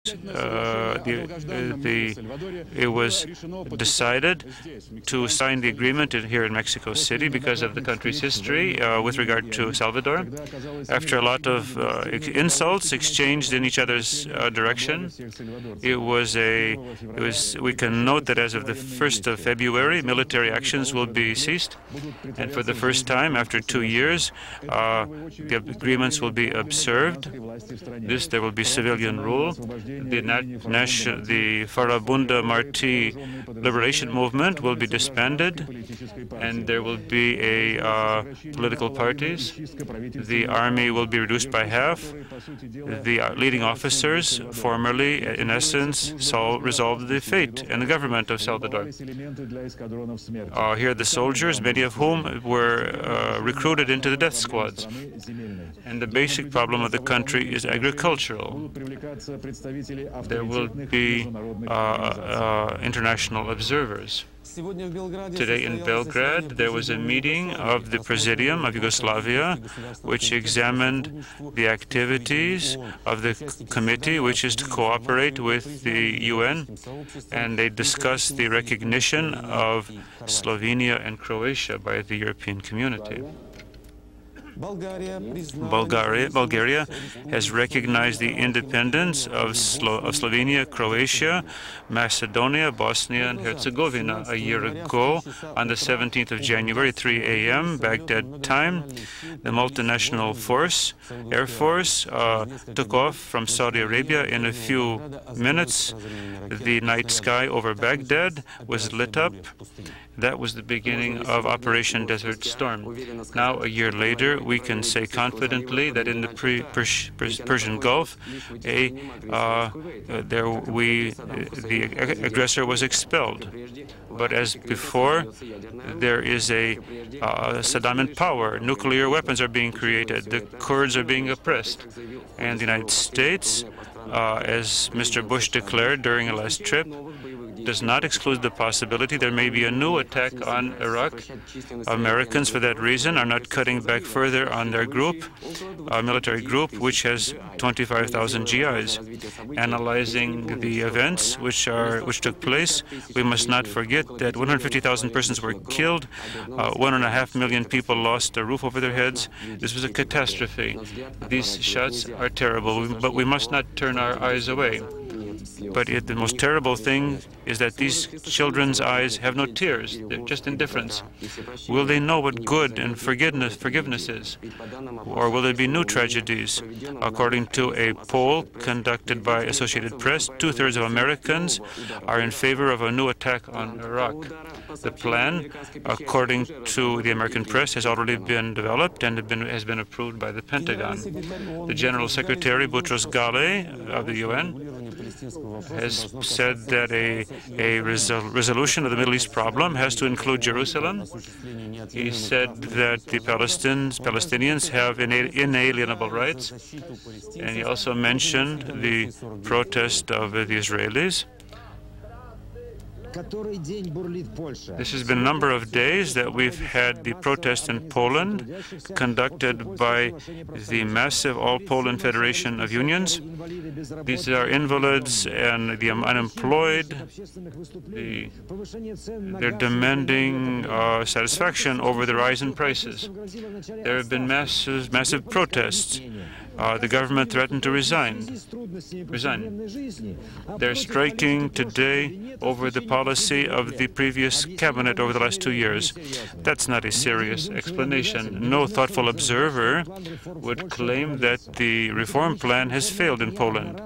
first, it was decided to sign the agreement here in Mexico City because of the country's history with regard to Salvador. After a lot of insults exchanged in each other's direction, we can note that as of the 1st of February, military actions will be ceased, and for the first time after 2 years, the agreements will be observed. There will be civilian rule. The Farabunda Martí liberation movement will be disbanded, and there will be political parties. The army will be reduced by half. The leading officers formerly, in essence, resolved the fate and the government of Salvador. Here are the soldiers, many of whom were recruited into the death squads. And the basic problem of the country is agricultural. There will be international observers. Today in Belgrade, there was a meeting of the Presidium of Yugoslavia, which examined the activities of the committee, which is to cooperate with the UN, and they discussed the recognition of Slovenia and Croatia by the European community. Bulgaria has recognized the independence of Slovenia, Croatia, Macedonia, Bosnia and Herzegovina a year ago on the 17th of January, 3 a.m. Baghdad time. The multinational Air Force, took off from Saudi Arabia in a few minutes. The night sky over Baghdad was lit up. That was the beginning of Operation Desert Storm. Now, a year later, we can say confidently that in the Persian Gulf, the aggressor was expelled. But as before, there is a Saddam in power. Nuclear weapons are being created. The Kurds are being oppressed. And the United States, as Mr. Bush declared during a last trip, does not exclude the possibility there may be a new attack on Iraq. Americans, for that reason, are not cutting back further on their group, military group, which has 25,000 GIs. Analyzing the events which took place, we must not forget that 150,000 persons were killed, 1.5 million people lost a roof over their heads. This was a catastrophe. These shots are terrible, but we must not turn our eyes away. But the most terrible thing is that these children's eyes have no tears. They're just indifference. Will they know what good and forgiveness is? Or will there be new tragedies? According to a poll conducted by Associated Press, 2/3 of Americans are in favor of a new attack on Iraq. The plan, according to the American press, has already been developed and has been approved by the Pentagon. The General Secretary, Boutros Ghali, of the UN, has said that a resolution of the Middle East problem has to include Jerusalem. He said that the Palestinians have inalienable rights, and he also mentioned the protest of the Israelis. This has been a number of days that we've had the protest in Poland conducted by the massive All-Poland Federation of Unions. These are invalids and the unemployed. They're demanding satisfaction over the rise in prices. There have been massive protests. The government threatened to resign. They're striking today over the policy of the previous cabinet over the last 2 years. That's not a serious explanation. No thoughtful observer would claim that the reform plan has failed in Poland.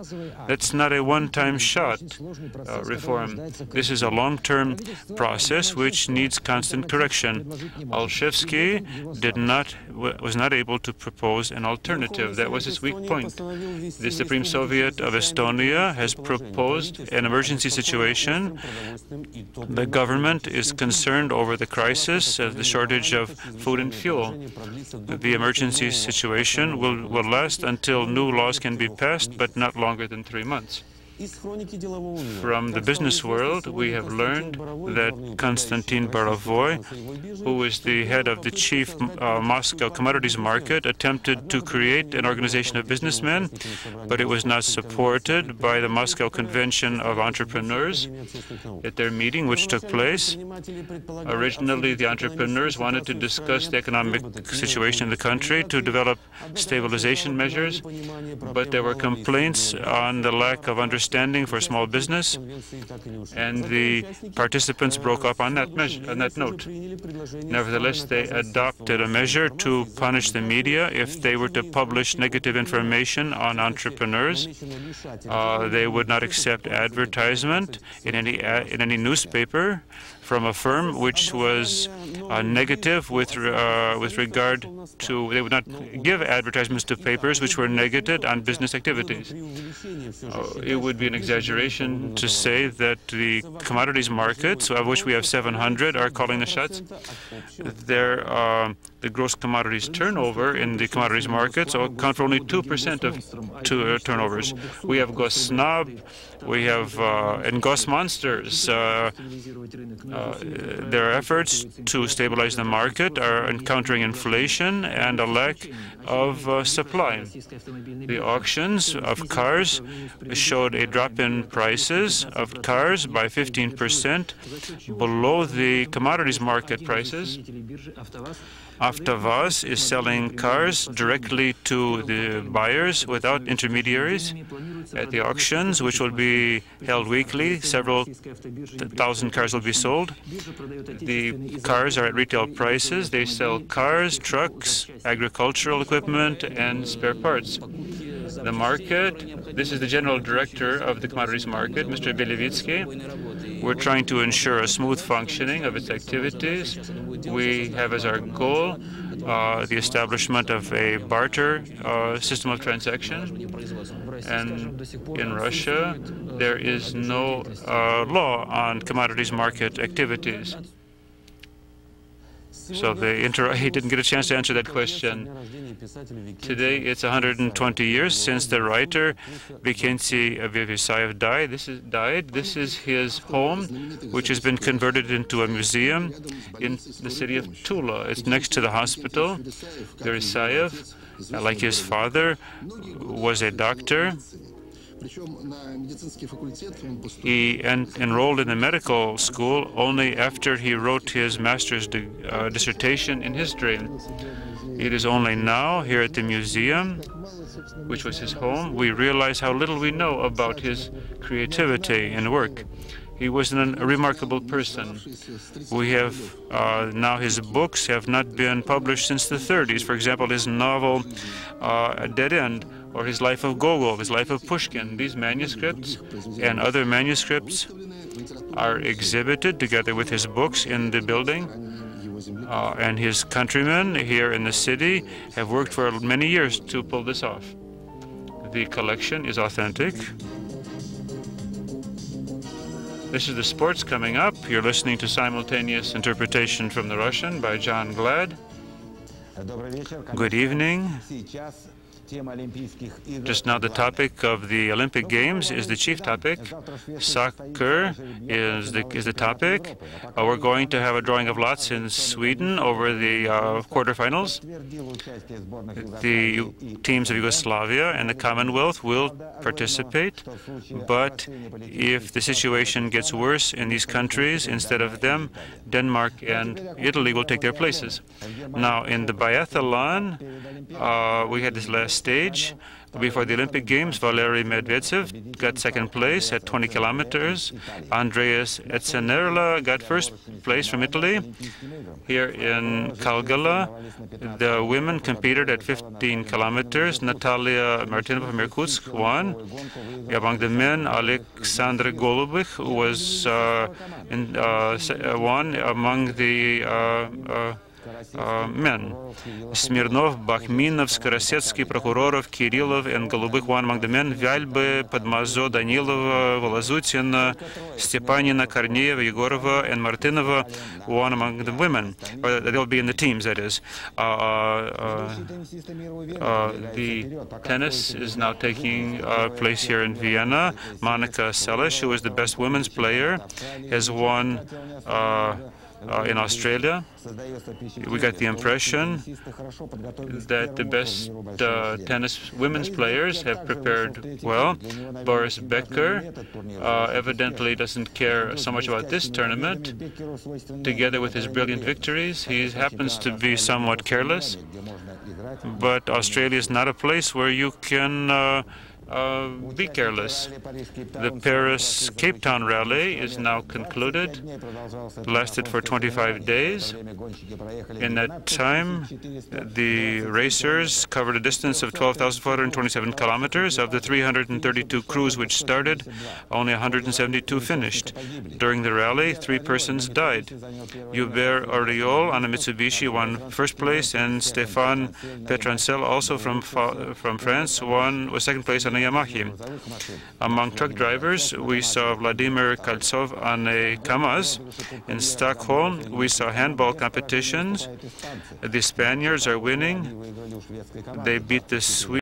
That's not a one-time shot reform. This is a long-term process which needs constant correction. Olszewski was not able to propose an alternative. That was his weak point. The Supreme Soviet of Estonia has proposed an emergency situation. The government is concerned over the crisis of the shortage of food and fuel. The emergency situation will last until new laws can be passed, but not longer than 3 months. From the business world, we have learned that Konstantin Borovoy, who is the head of the chief Moscow commodities market, attempted to create an organization of businessmen, but it was not supported by the Moscow Convention of Entrepreneurs at their meeting, which took place. Originally, the entrepreneurs wanted to discuss the economic situation in the country to develop stabilization measures, but there were complaints on the lack of understanding for small business, and the participants broke up on that note. Nevertheless, they adopted a measure to punish the media if they were to publish negative information on entrepreneurs. They would not accept advertisement in any newspaper from a firm which was negative with regard to, they would not give advertisements to papers which were negative on business activities. It would be an exaggeration to say that the commodities markets, of which we have 700, are calling the shots. The gross commodities turnover in the commodities markets account for only 2% of turnovers. We have Gosnob, we have and Gos Monsters. Their efforts to stabilize the market are encountering inflation and a lack of supply. The auctions of cars showed a drop in prices of cars by 15% below the commodities market prices. Avtovaz is selling cars directly to the buyers without intermediaries. At the auctions, which will be held weekly, several thousand cars will be sold. The cars are at retail prices. They sell cars, trucks, agricultural equipment, and spare parts. The market, this is the general director of the commodities market, Mr. Belevitsky. We're trying to ensure a smooth functioning of its activities. We have as our goal the establishment of a barter system of transaction. And in Russia, there is no law on commodities market activities. So he didn't get a chance to answer that question. Today, it's 120 years since the writer Vikenty Vevesayev died. This is his home, which has been converted into a museum in the city of Tula. It's next to the hospital. Vevesayev, like his father, was a doctor. He enrolled in the medical school only after he wrote his master's dissertation in history. It is only now, here at the museum, which was his home, we realize how little we know about his creativity and work. He was a remarkable person. We have now his books have not been published since the 30s. For example, his novel Dead End, or his life of Gogol, his life of Pushkin. These manuscripts and other manuscripts are exhibited together with his books in the building. And his countrymen here in the city have worked for many years to pull this off. The collection is authentic. This is the sports coming up. You're listening to simultaneous interpretation from the Russian by John Glad. Good evening. Just now, the topic of the Olympic Games is the chief topic. Soccer is the topic. We're going to have a drawing of lots in Sweden over the quarterfinals. The teams of Yugoslavia and the Commonwealth will participate, but if the situation gets worse in these countries, instead of them, Denmark and Italy will take their places. Now, in the biathlon, we had this last stage. Before the Olympic Games, Valery Medvedev got second place at 20 kilometers. Andreas Etzenerla got first place from Italy. Here in Kalgala, the women competed at 15 kilometers. Natalia Martinova from Irkutsk won. Among the men, Alexander Golubych was won among the men. Smirnov, Bakhminov, Skorosedsky, Prokhorov, Kirillov, and Golubych won among the men. Vyalby, Podmazo, Danilova, Volozutina, Stepanina, Korneeva, Yegorova, and Martinova won among the women. Or they'll be in the teams, that is. The tennis is now taking place here in Vienna. Monika Seles, who is the best women's player, has won in Australia. We got the impression that the best tennis women's players have prepared well. Boris Becker evidently doesn't care so much about this tournament. Together with his brilliant victories, he happens to be somewhat careless. But Australia is not a place where you can be careless. The Paris-Cape Town rally is now concluded, lasted for 25 days. In that time, the racers covered a distance of 12,427 kilometers. Of the 332 crews which started, only 172 finished. During the rally, 3 persons died. Hubert Auriol on a Mitsubishi won first place, and Stéphane Petrancel, also from France, was second place on a Yamaha. Among truck drivers, we saw Vladimir Kaltsov on a Kamaz. In Stockholm, we saw handball competitions. The Spaniards are winning. They beat the Swedes.